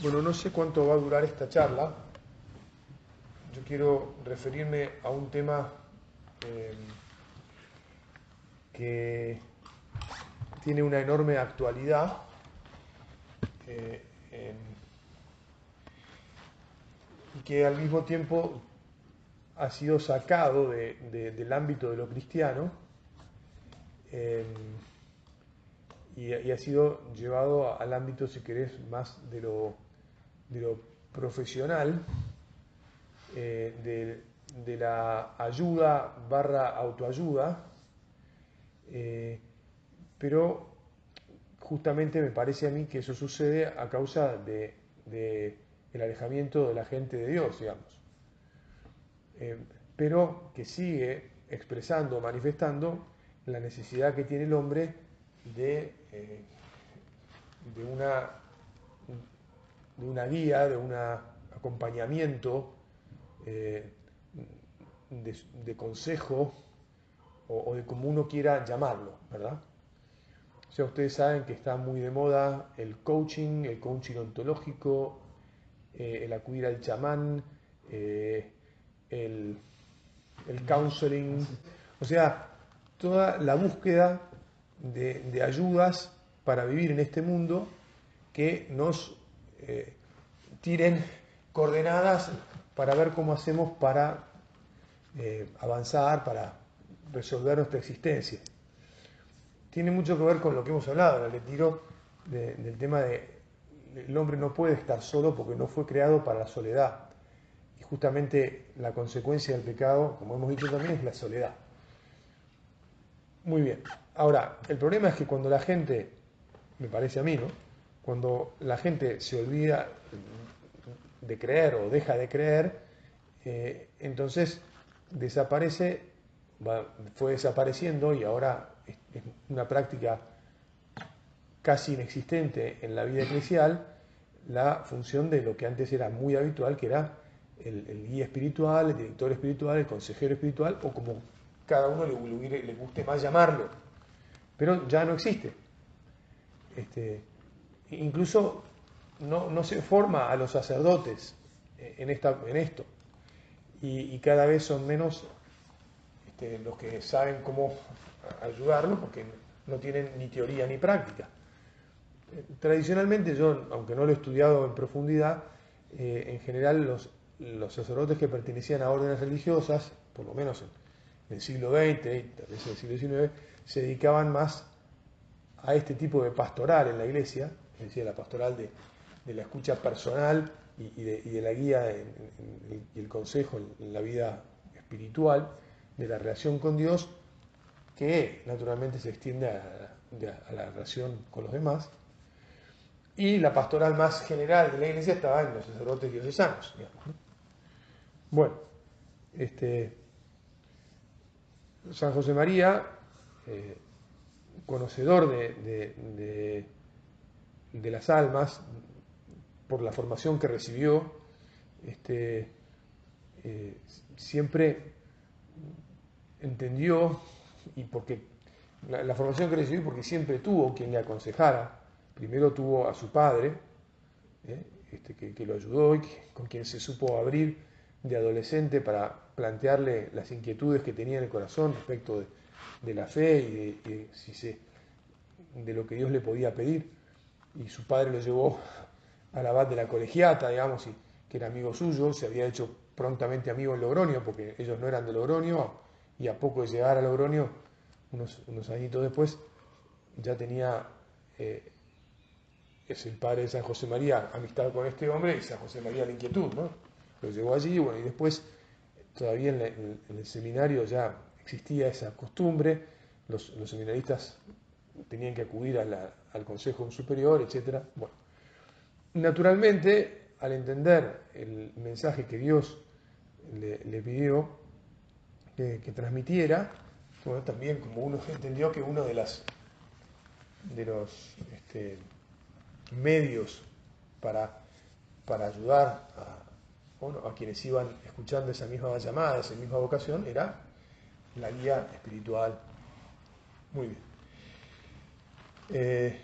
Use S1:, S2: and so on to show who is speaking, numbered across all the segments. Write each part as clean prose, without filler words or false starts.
S1: Bueno, no sé cuánto va a durar esta charla. Yo quiero referirme a un tema eh, que tiene una enorme actualidad eh, y que al mismo tiempo ha sido sacado del ámbito de lo cristiano eh, y ha sido llevado al ámbito, si querés, más de lo profesional, de la ayuda barra autoayuda, eh, pero justamente me parece a mí que eso sucede a causa de el alejamiento de la gente de Dios, digamos. Eh, pero que sigue expresando, manifestando la necesidad que tiene el hombre de, de una, de una guía, de un acompañamiento, eh, de consejo o de como uno quiera llamarlo, ¿verdad? O sea, ustedes saben que está muy de moda el coaching ontológico, el acudir al chamán, eh, el, el counseling, o sea, toda la búsqueda de ayudas para vivir en este mundo que nos tiren coordenadas para ver cómo hacemos para avanzar, para resolver nuestra existencia. Tiene mucho que ver con lo que hemos hablado en el retiro del tema de el hombre no puede estar solo porque no fue creado para la soledad. Y justamente la consecuencia del pecado, como hemos dicho también, es la soledad. Muy bien. Ahora, el problema es que cuando la gente, me parece a mí, ¿no? Cuando la gente se olvida de creer o deja de creer, entonces desaparece, fue desapareciendo y ahora es una práctica casi inexistente en la vida eclesial la función de lo que antes era muy habitual, que era el guía espiritual, el director espiritual, el consejero espiritual, o como cada uno le guste más llamarlo. Pero ya no existe. Incluso no se forma a los sacerdotes en esto. Y cada vez son menos los que saben cómo ayudarlo, porque no tienen ni teoría ni práctica. Tradicionalmente yo, aunque no lo he estudiado en profundidad, en general los sacerdotes que pertenecían a órdenes religiosas, por lo menos en el siglo XX y tal vez en el siglo XIX, se dedicaban más a este tipo de pastoral en la iglesia, es decir, la pastoral de la escucha personal y de la guía y el consejo en la vida espiritual, de la relación con Dios, que naturalmente se extiende a la relación con los demás. Y la pastoral más general de la iglesia estaba en los sacerdotes diocesanos, digamos, ¿no? Bueno, este, San José María, eh, conocedor de las almas, por la formación que recibió, este, eh, siempre entendió, y porque la formación que recibió, porque siempre tuvo quien le aconsejara. Primero tuvo a su padre, que lo ayudó y con quien se supo abrir de adolescente para plantearle las inquietudes que tenía en el corazón respecto de la fe de lo que Dios le podía pedir. Y su padre lo llevó al abad de la colegiata, digamos, que era amigo suyo, se había hecho prontamente amigo en Logroño, porque ellos no eran de Logroño, y a poco de llegar a Logroño, unos añitos después, ya tenía es el padre de San José María, amistad con este hombre, y San José María la inquietud, ¿no? Lo llevó allí, bueno, y después todavía en el seminario ya existía esa costumbre, los seminaristas tenían que acudir al consejo superior, etc. Bueno, naturalmente, al entender el mensaje que Dios le pidió que transmitiera, bueno, también como uno entendió que uno de los medios para, para ayudar bueno, a quienes iban escuchando esa misma llamada, esa misma vocación, era la guía espiritual. Muy bien. Eh,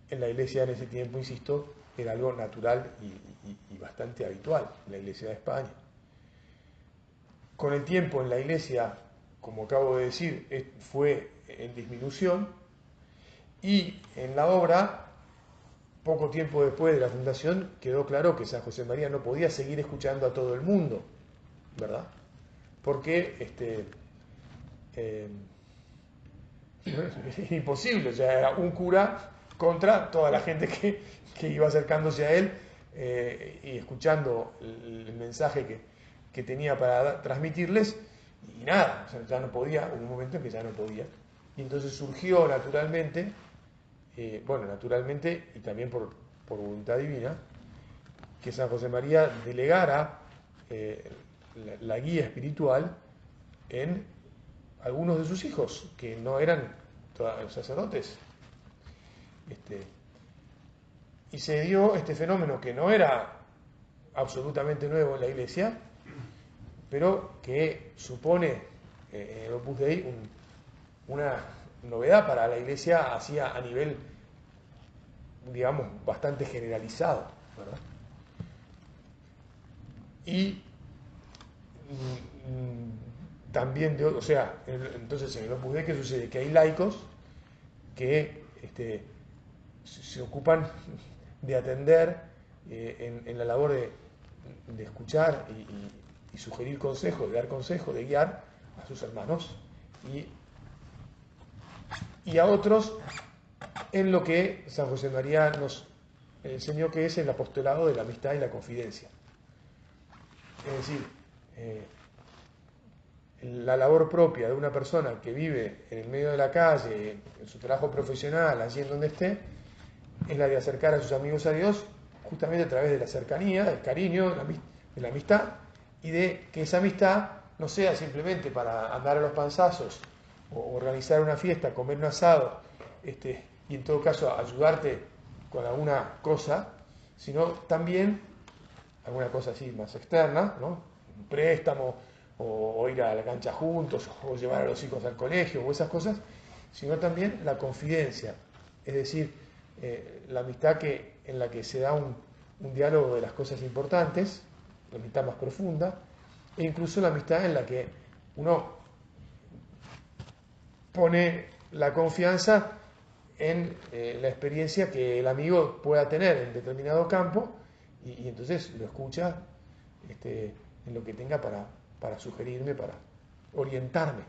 S1: en la iglesia en ese tiempo, insisto, era algo natural y bastante habitual en la iglesia de España. Con el tiempo en la iglesia, como acabo de decir, fue en disminución, y en la obra, poco tiempo después de la fundación, quedó claro que San José María no podía seguir escuchando a todo el mundo, ¿verdad? Porque es imposible, o sea, era un cura contra toda la gente que iba acercándose a él y escuchando el mensaje que tenía para transmitirles, y nada, o sea, ya no podía, hubo un momento en que ya no podía. Y entonces surgió naturalmente, bueno, naturalmente y también por voluntad divina, que San José María delegara la guía espiritual en algunos de sus hijos, que no eran sacerdotes. Y se dio este fenómeno que no era absolutamente nuevo en la Iglesia, pero que supone en el Opus Dei una novedad para la Iglesia así a nivel, digamos, bastante generalizado, ¿verdad? Y también, o sea, entonces en el Opus Dei, ¿qué sucede? Que hay laicos que se ocupan de atender en la labor de escuchar y sugerir consejos, de dar consejos, de guiar a sus hermanos y a otros en lo que San José María nos enseñó, que es el apostolado de la amistad y la confidencia. Es decir, la labor propia de una persona que vive en el medio de la calle, en su trabajo profesional, allí en donde esté, es la de acercar a sus amigos a Dios justamente a través de la cercanía, del cariño, de la amistad, y de que esa amistad no sea simplemente para andar a los panzazos o organizar una fiesta, comer un asado, y en todo caso ayudarte con alguna cosa, sino también alguna cosa así más externa, ¿no? Un préstamo, o ir a la cancha juntos, o llevar a los hijos al colegio, o esas cosas, sino también la confidencia, es decir, la amistad en la que se da un diálogo de las cosas importantes, la amistad más profunda, e incluso la amistad en la que uno pone la confianza en la experiencia que el amigo pueda tener en determinado campo y entonces lo escucha en lo que tenga para sugerirme, para orientarme.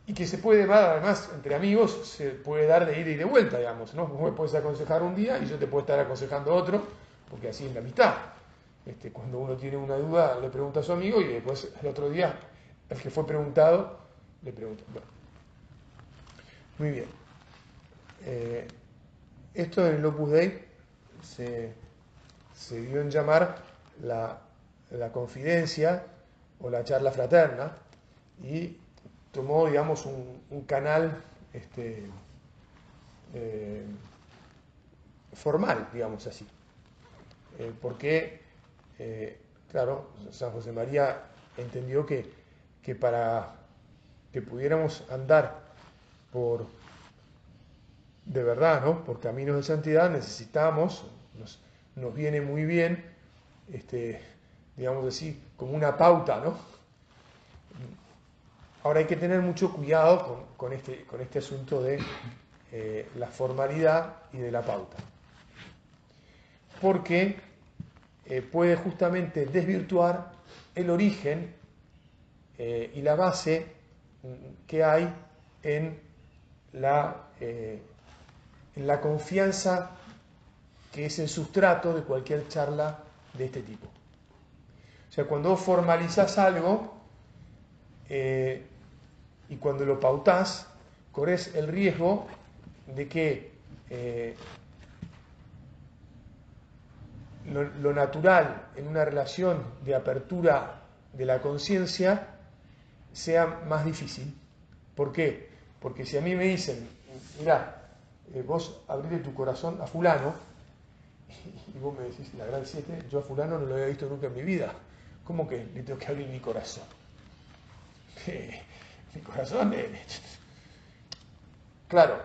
S1: Y que se puede dar, además, entre amigos, se puede dar de ida y de vuelta, digamos, ¿no? Vos me puedes aconsejar un día y yo te puedo estar aconsejando otro, porque así es la amistad. Cuando uno tiene una duda, le pregunta a su amigo y después el otro día, el que fue preguntado, le pregunta. Bueno, muy bien. Esto en el Opus Dei se dio en llamar la confidencia o la charla fraterna y tomó, digamos, un canal formal, digamos así. Porque, claro, San José María entendió que para que pudiéramos andar de verdad, ¿no? Por caminos de santidad necesitamos, nos viene muy bien, digamos así, como una pauta, ¿no? Ahora hay que tener mucho cuidado con este asunto de la formalidad y de la pauta, porque puede justamente desvirtuar el origen y la base que hay en la confianza que es el sustrato de cualquier charla de este tipo. O sea, cuando vos formalizás algo y cuando lo pautás, corres el riesgo de que lo natural en una relación de apertura de la conciencia sea más difícil. ¿Por qué? Porque si a mí me dicen, mirá, vos abrite tu corazón a fulano, y vos me decís, la gran 7, yo a fulano no lo había visto nunca en mi vida. ¿Cómo que le tengo que abrir mi corazón? Mi corazón, claro,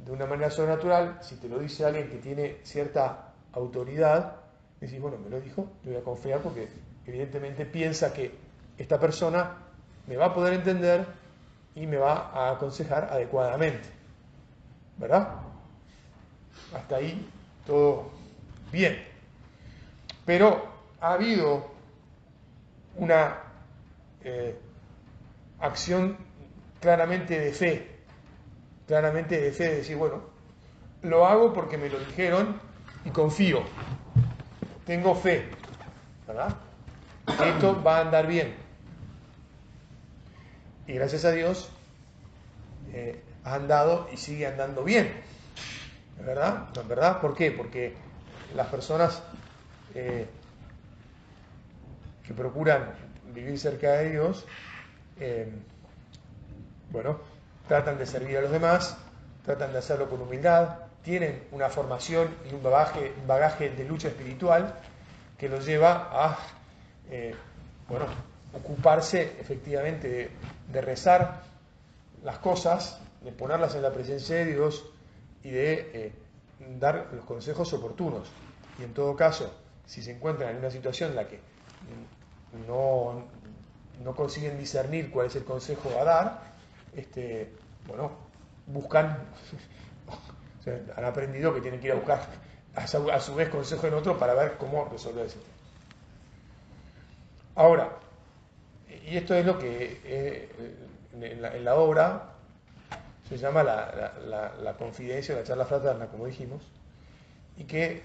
S1: de una manera sobrenatural, si te lo dice alguien que tiene cierta autoridad, decís, bueno, me lo dijo, le voy a confiar porque evidentemente piensa que esta persona me va a poder entender y me va a aconsejar adecuadamente. ¿Verdad? Hasta ahí todo bien. Pero ha habido una acción claramente de fe, de decir, bueno, lo hago porque me lo dijeron y confío, tengo fe, ¿verdad? Esto va a andar bien. Y gracias a Dios ha andado y sigue andando bien, ¿verdad? ¿No es verdad? ¿Por qué? Porque las personas que procuran vivir cerca de Dios, bueno, tratan de servir a los demás, tratan de hacerlo con humildad, tienen una formación y un bagaje de lucha espiritual que los lleva a, bueno, ocuparse efectivamente de rezar las cosas, de ponerlas en la presencia de Dios y de dar los consejos oportunos. Y en todo caso, si se encuentran en una situación en la que no consiguen discernir cuál es el consejo a dar, bueno, buscan, o sea, han aprendido que tienen que ir a buscar a su vez consejo en otro para ver cómo resolver ese tema. Ahora, y esto es lo que en la obra se llama la confidencia, la charla fraterna, como dijimos, y que,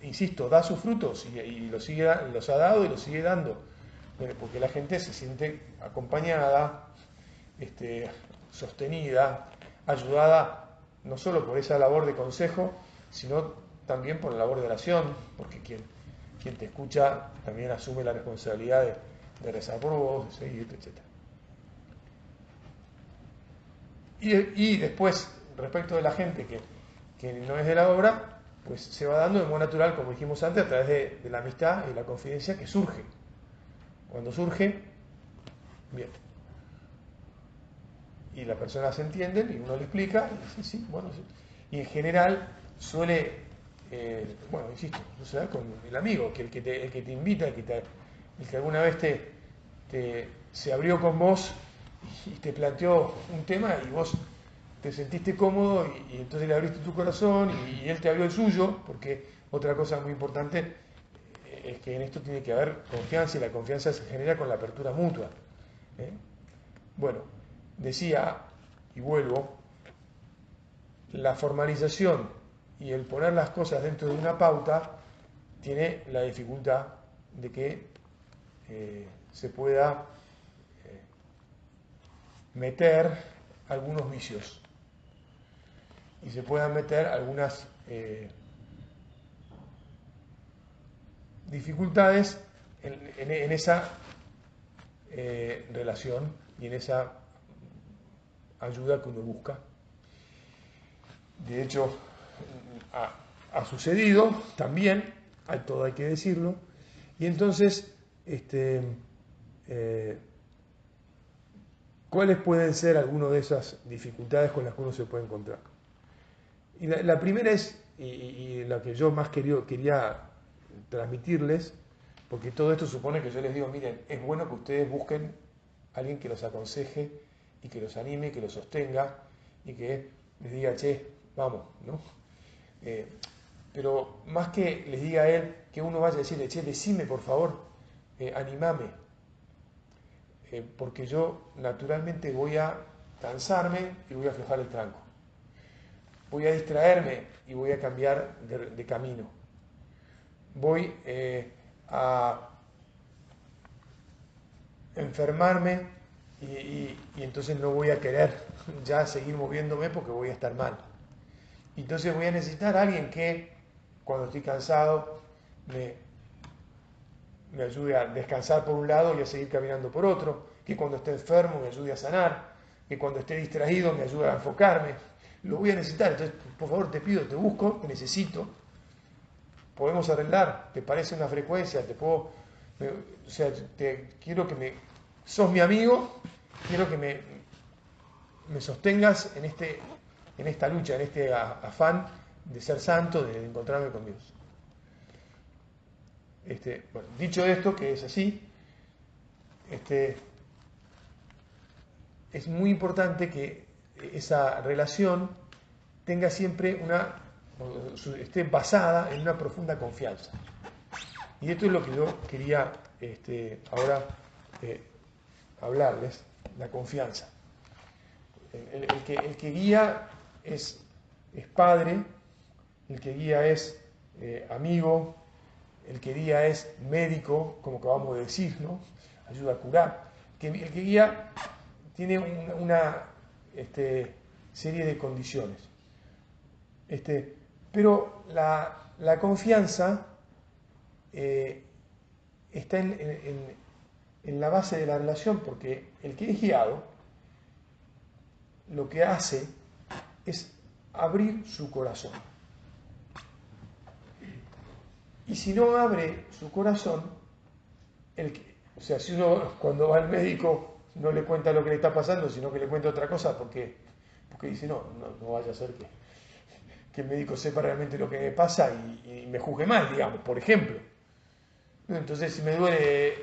S1: insisto, da sus frutos y los ha dado y los sigue dando, porque la gente se siente acompañada, sostenida, ayudada, no solo por esa labor de consejo, sino también por la labor de oración, porque quien te escucha también asume la responsabilidad de rezar por vos, de seguirte, etc. Y después, respecto de la gente que no es de la obra, pues se va dando de modo natural, como dijimos antes, a través de la amistad y la confidencia que surge. Cuando surge, bien. Y la persona se entiende y uno le explica, y dice, sí, bueno, sí. Y en general suele, bueno, insisto, suceder con el amigo, que el que te invita, el que alguna vez se abrió con vos y te planteó un tema y vos te sentiste cómodo y entonces le abriste tu corazón y él te abrió el suyo, porque otra cosa muy importante es que en esto tiene que haber confianza y la confianza se genera con la apertura mutua. ¿eh? Bueno, decía, y vuelvo, la formalización y el poner las cosas dentro de una pauta tiene la dificultad de que se pueda meter algunos vicios y se puedan meter algunas dificultades en esa relación y en esa ayuda que uno busca. De hecho, ha sucedido también, todo hay que decirlo, y entonces, ¿cuáles pueden ser algunas de esas dificultades con las que uno se puede encontrar? Y la primera es, y la que yo más quería transmitirles, porque todo esto supone que yo les digo, miren, es bueno que ustedes busquen a alguien que los aconseje y que los anime, que los sostenga y que les diga, che, vamos, ¿no? Pero más que les diga a él, que uno vaya a decirle, che, decime por favor, animame, porque yo naturalmente voy a cansarme y voy a aflojar el tranco. Voy a distraerme y voy a cambiar de camino. Voy a enfermarme y entonces no voy a querer ya seguir moviéndome porque voy a estar mal. Entonces voy a necesitar a alguien que cuando estoy cansado me ayude a descansar por un lado y a seguir caminando por otro, que cuando esté enfermo me ayude a sanar, que cuando esté distraído me ayude a enfocarme. Lo voy a necesitar, entonces por favor te pido, te busco, te necesito. Podemos arreglar, ¿te parece una frecuencia? O sea, quiero sos mi amigo, quiero que me sostengas en en esta lucha, en este afán de ser santo, de encontrarme con Dios. Bueno, dicho esto, que es así, es muy importante que esa relación tenga siempre esté basada en una profunda confianza. Y esto es lo que yo quería ahora hablarles, la confianza. El que guía es padre, el que guía es amigo, el que guía es médico, como acabamos de decir, ¿no? Ayuda a curar. El que guía tiene una serie de condiciones. Pero la confianza está en la base de la relación, porque el que es guiado lo que hace es abrir su corazón. Y si no abre su corazón, o sea, si uno cuando va al médico no le cuenta lo que le está pasando, sino que le cuenta otra cosa, porque dice, no vaya a ser que el médico sepa realmente lo que me pasa y me juzgue mal, digamos, por ejemplo. Entonces, si me duele,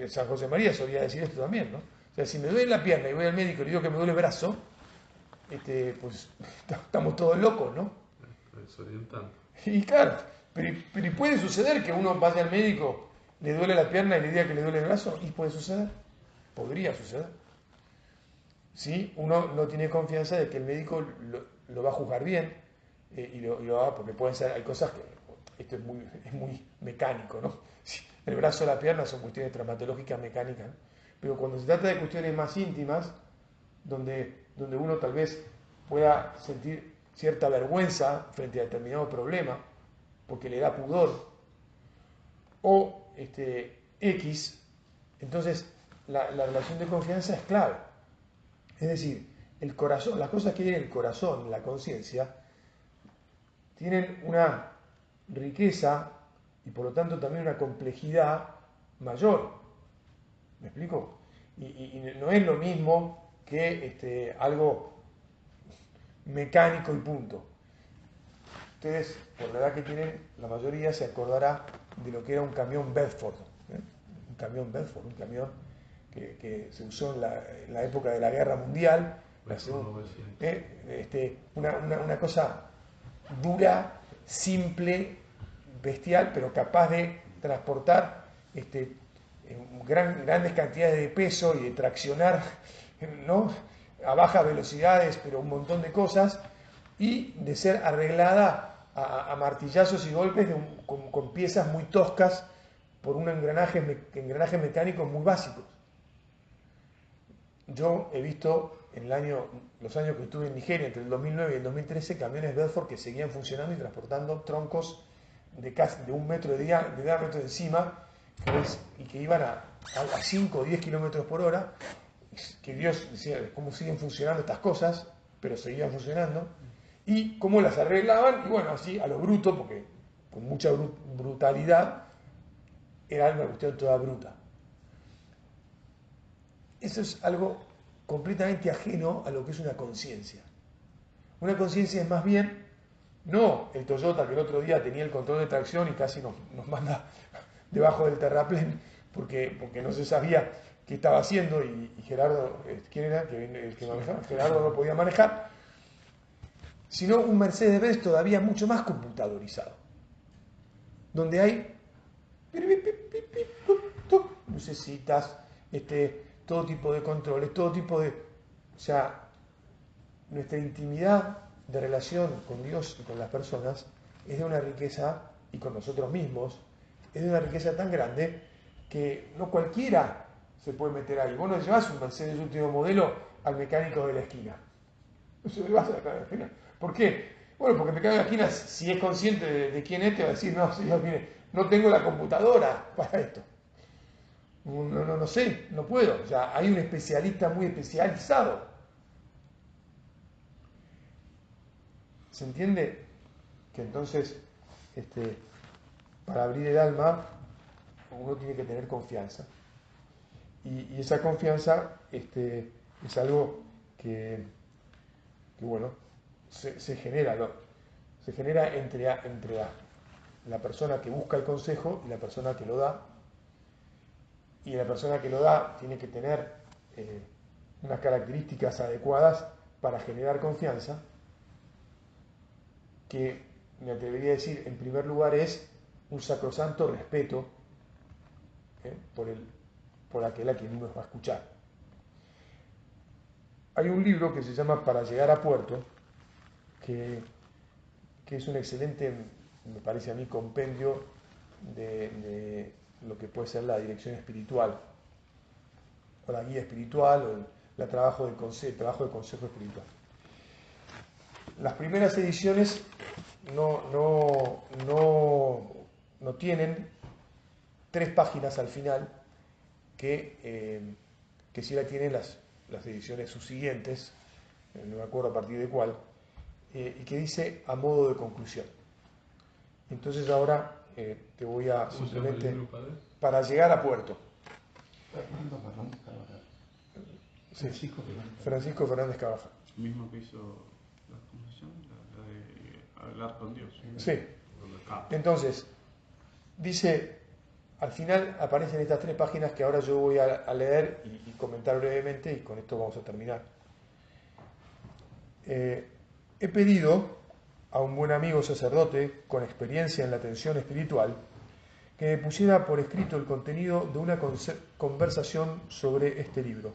S1: San José María solía decir esto también, ¿no? O sea, si me duele la pierna y voy al médico y le digo que me duele el brazo, pues estamos todos locos, ¿no?
S2: Desorientando.
S1: Y claro, pero puede suceder que uno vaya al médico, le duele la pierna y le diga que le duele el brazo, y puede suceder, podría suceder. Si uno no tiene confianza de que el médico lo va a juzgar bien, y lo va, porque pueden ser, hay cosas que, esto es muy mecánico, ¿no? El brazo o la pierna son cuestiones traumatológicas mecánicas, ¿no? Pero cuando se trata de cuestiones más íntimas, donde uno tal vez pueda sentir cierta vergüenza frente a determinado problema, porque le da pudor, o X, entonces la relación de confianza es clave. Es decir, el corazón, las cosas que tienen el corazón, la conciencia, tienen una riqueza y por lo tanto también una complejidad mayor. ¿Me explico? Y no es lo mismo que algo mecánico y punto. Ustedes, por la edad que tienen, la mayoría se acordará de lo que era un camión Bedford. Un camión Bedford, un camión que se usó en la época de la Guerra Mundial. Una cosa dura, simple, bestial, pero capaz de transportar grandes cantidades de peso y de traccionar, ¿no?, a bajas velocidades, pero un montón de cosas, y de ser arreglada a martillazos y golpes con piezas muy toscas por un engranaje mecánicos muy básicos. Yo he visto en los años que estuve en Nigeria, entre el 2009 y el 2013, camiones Bedford que seguían funcionando y transportando troncos de casi de 1 metro de diámetro encima, y que iban a 5 o 10 kilómetros por hora, que Dios decía cómo siguen funcionando estas cosas, pero seguían funcionando, y cómo las arreglaban, y bueno, así a lo bruto, porque con mucha brutalidad, era una cuestión toda bruta. Eso es algo completamente ajeno a lo que es una conciencia. Una conciencia es más bien, no el Toyota que el otro día tenía el control de tracción y casi nos manda debajo del terraplén porque no se sabía qué estaba haciendo y Gerardo, ¿quién era el que manejaba? Gerardo no podía manejar, sino un Mercedes-Benz todavía mucho más computadorizado, donde hay lucecitas, todo tipo de controles, todo tipo de... O sea, nuestra intimidad de relación con Dios y con las personas es de una riqueza, y con nosotros mismos, es de una riqueza tan grande que no cualquiera se puede meter ahí. Vos no llevas un Mercedes último modelo al mecánico de la esquina. No se lo vas a la esquina. ¿Por qué? Bueno, porque el mecánico de la esquina, si es consciente de quién es, te va a decir, no, señor, mire, no tengo la computadora para esto. No sé, no puedo. O sea, hay un especialista muy especializado. ¿Se entiende? Que entonces, para abrir el alma, uno tiene que tener confianza. Y esa confianza es algo que bueno, se genera, se genera entre la persona que busca el consejo y la persona que lo da. Y la persona que lo da tiene que tener unas características adecuadas para generar confianza, que me atrevería a decir, en primer lugar, es un sacrosanto respeto por aquel a quien uno va a escuchar. Hay un libro que se llama Para llegar a puerto, que es un excelente, me parece a mí, compendio de lo que puede ser la dirección espiritual, o la guía espiritual, o el trabajo de consejo espiritual. Las primeras ediciones no tienen 3 páginas al final, que sí la tienen las ediciones subsiguientes, no me acuerdo a partir de cuál, y que dice a modo de conclusión. Entonces ahora te voy a simplemente, para llegar a puerto. Sí, Francisco Fernández Cabajal.
S2: Mismo que hizo la composición, la de hablar con Dios.
S1: Sí. Entonces, dice, al final aparecen estas 3 páginas que ahora yo voy a leer y comentar brevemente, y con esto vamos a terminar. He pedido a un buen amigo sacerdote con experiencia en la atención espiritual que me pusiera por escrito el contenido de una conversación sobre este libro.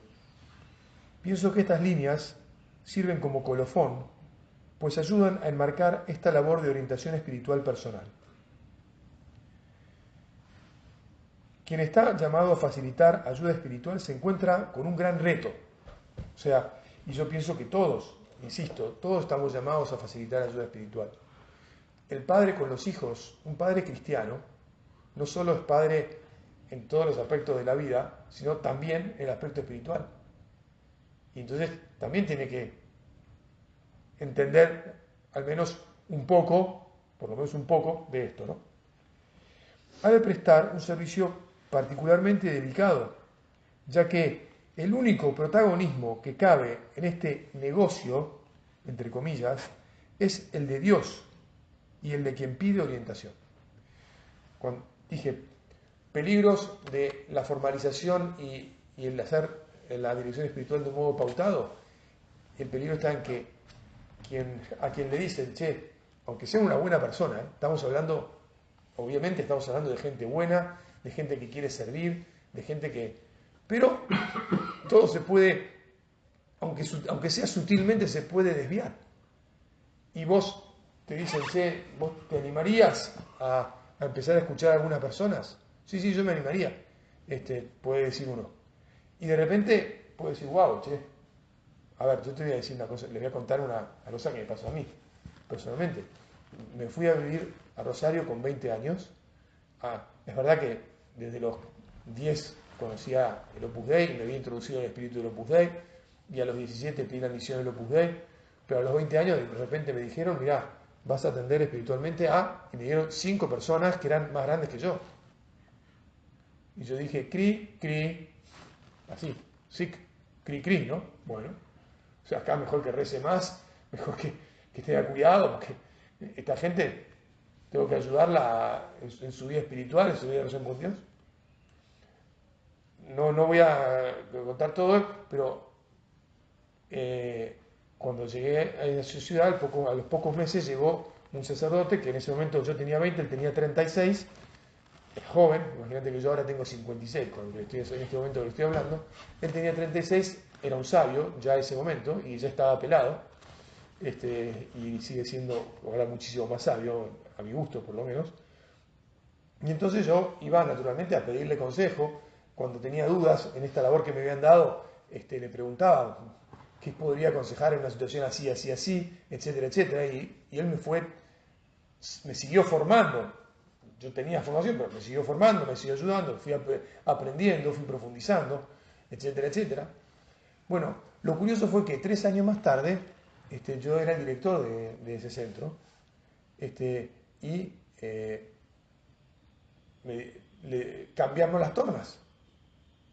S1: Pienso que estas líneas sirven como colofón, pues ayudan a enmarcar esta labor de orientación espiritual personal. Quien está llamado a facilitar ayuda espiritual se encuentra con un gran reto. O sea, y yo pienso que todos, insisto, todos estamos llamados a facilitar ayuda espiritual. El padre con los hijos, un padre cristiano, no solo es padre en todos los aspectos de la vida, sino también en el aspecto espiritual. Y entonces también tiene que entender al menos un poco, por lo menos un poco, de esto, ¿no? Ha de prestar un servicio particularmente delicado, ya que el único protagonismo que cabe en este negocio, entre comillas, es el de Dios y el de quien pide orientación. Cuando dije peligros de la formalización y el hacer la dirección espiritual de un modo pautado, el peligro está en que a quien le dicen, che, aunque sea una buena persona, estamos hablando, obviamente estamos hablando de gente buena, de gente que quiere servir, de gente que... Pero todo se puede, aunque sea sutilmente, se puede desviar. Y vos te dicen, che, ¿vos te animarías a empezar a escuchar a algunas personas? Sí, yo me animaría, puede decir uno. Y de repente puede decir, wow, che, a ver, yo te voy a decir una cosa, les voy a contar una cosa que me pasó a mí, personalmente. Me fui a vivir a Rosario con 20 años. Es verdad que desde los 10 conocía el Opus Dei, me había introducido el espíritu del Opus Dei, y a los 17 pedí la misión del Opus Dei, pero a los 20 años de repente me dijeron, mirá, vas a atender espiritualmente y me dieron 5 personas que eran más grandes que yo. Y yo dije, cri, así, sic, cri, ¿no? Bueno, o sea, acá mejor que rece más, mejor que tenga cuidado, porque esta gente tengo que ayudarla en su vida espiritual, en su vida de relación con Dios. No voy a contar todo, pero cuando llegué a esa ciudad, a los pocos meses llegó un sacerdote que en ese momento yo tenía 20, él tenía 36, es joven, imagínate que yo ahora tengo 56, cuando en este momento que le estoy hablando, él tenía 36, era un sabio ya en ese momento y ya estaba pelado, y sigue siendo ahora muchísimo más sabio, a mi gusto por lo menos. Y entonces yo iba naturalmente a pedirle consejo, cuando tenía dudas en esta labor que me habían dado, le preguntaba qué podría aconsejar en una situación así, etcétera, etcétera, y él me siguió formando. Yo tenía formación, pero me siguió formando, me siguió ayudando, fui aprendiendo, fui profundizando, etcétera, etcétera. Bueno, lo curioso fue que 3 años más tarde, yo era el director de ese centro, y le cambiamos las tornas.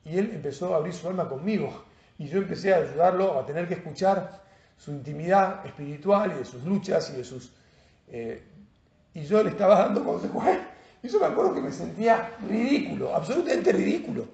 S1: Y él empezó a abrir su alma conmigo. Y yo empecé a ayudarlo a tener que escuchar su intimidad espiritual y de sus luchas y de sus... y yo le estaba dando consejos. Y yo me acuerdo que me sentía ridículo, absolutamente ridículo.